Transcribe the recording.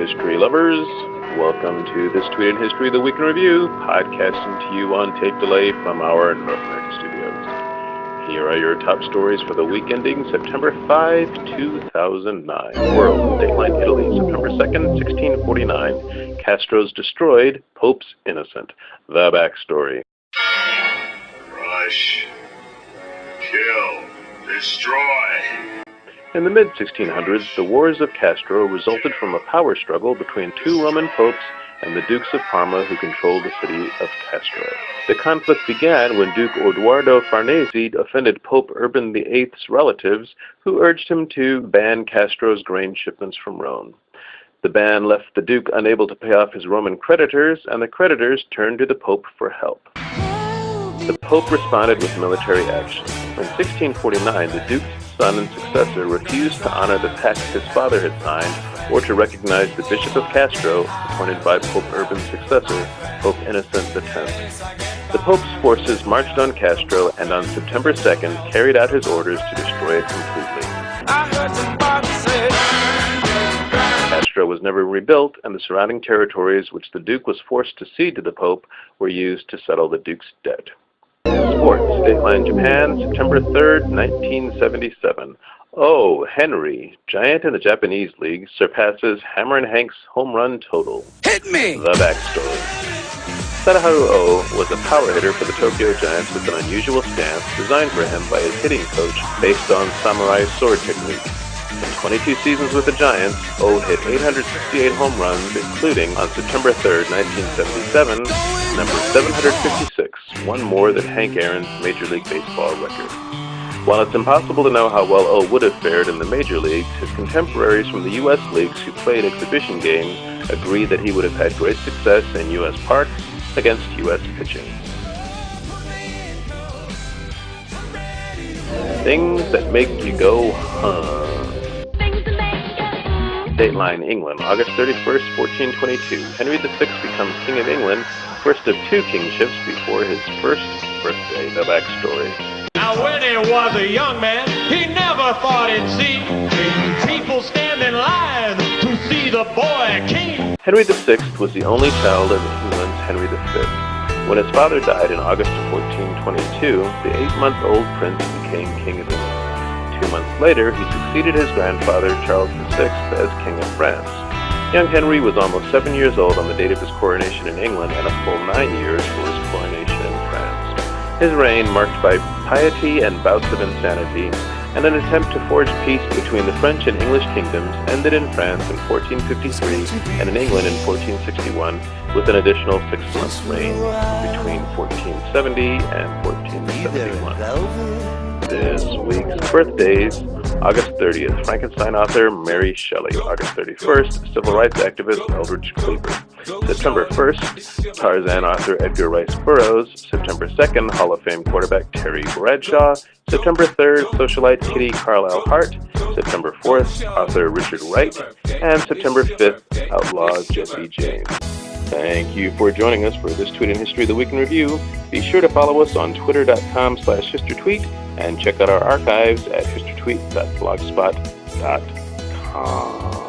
History lovers, welcome to This Tweet in History, the Week in Review, podcasting to you on tape delay from our North American studios. Here are your top stories for the week ending September 5, 2009. World, Dateline Italy, September 2nd, 1649. Castros destroyed, Pope's innocent. The backstory. Crush, kill, destroy. In the mid-1600s, the Wars of Castro resulted from a power struggle between two Roman popes and the Dukes of Parma who controlled the city of Castro. The conflict began when Duke Odoardo Farnese offended Pope Urban VIII's relatives, who urged him to ban Castro's grain shipments from Rome. The ban left the Duke unable to pay off his Roman creditors, and the creditors turned to the Pope for help. The Pope responded with military action. In 1649, the Duke's son and successor refused to honor the pact his father had signed or to recognize the Bishop of Castro, appointed by Pope Urban's successor, Pope Innocent X. The Pope's forces marched on Castro and on September 2nd carried out his orders to destroy it completely. Castro was never rebuilt, and the surrounding territories, which the Duke was forced to cede to the Pope, were used to settle the Duke's debt. Sports, Dateline Japan, September 3rd, 1977. Oh, Henry, giant in the Japanese League, surpasses Hammerin Hanks' home run total. Hit me! The backstory. Sadaharu Oh was a power hitter for the Tokyo Giants with an unusual stance designed for him by his hitting coach based on samurai sword technique. In 22 seasons with the Giants, Oh hit 868 home runs, including, on September 3rd, 1977, number 756, one more than Hank Aaron's Major League Baseball record. While it's impossible to know how well Oh would have fared in the major leagues, his contemporaries from the U.S. leagues who played exhibition games agree that he would have had great success in U.S. parks against U.S. pitching. Things that make you go, huh. Dateline England, August 31st, 1422. Henry VI becomes King of England, first of two kingships before his first birthday. The backstory. Now when he was a young man, he never thought he'd see people stand in line to see the boy king. Henry VI was the only child of England's Henry V. When his father died in August of 1422, the 8-month-old prince became King of England. 2 months later, he succeeded his grandfather, Charles VI, as King of France. Young Henry was almost 7 years old on the date of his coronation in England and a full 9 years for his coronation in France. His reign, marked by piety and bouts of insanity, and an attempt to forge peace between the French and English kingdoms, ended in France in 1453 and in England in 1461, with an additional 6 months reign between 1470 and 1471. This week's birthdays: August 30th, Frankenstein author Mary Shelley. August 31st, civil rights activist Eldridge Cleaver. September 1st, Tarzan author Edgar Burroughs. September 2nd, Hall of Fame quarterback Terry Bradshaw. September 3rd, Socialite kitty Carlisle Hart. September 4th, author Richard Wright. And September 5th, outlaw Jesse James. Thank you for joining us for This Tweet in History, the Week in Review. Be sure to follow us on twitter.com/HistorTweet and check out our archives at HistorTweet.blogspot.com.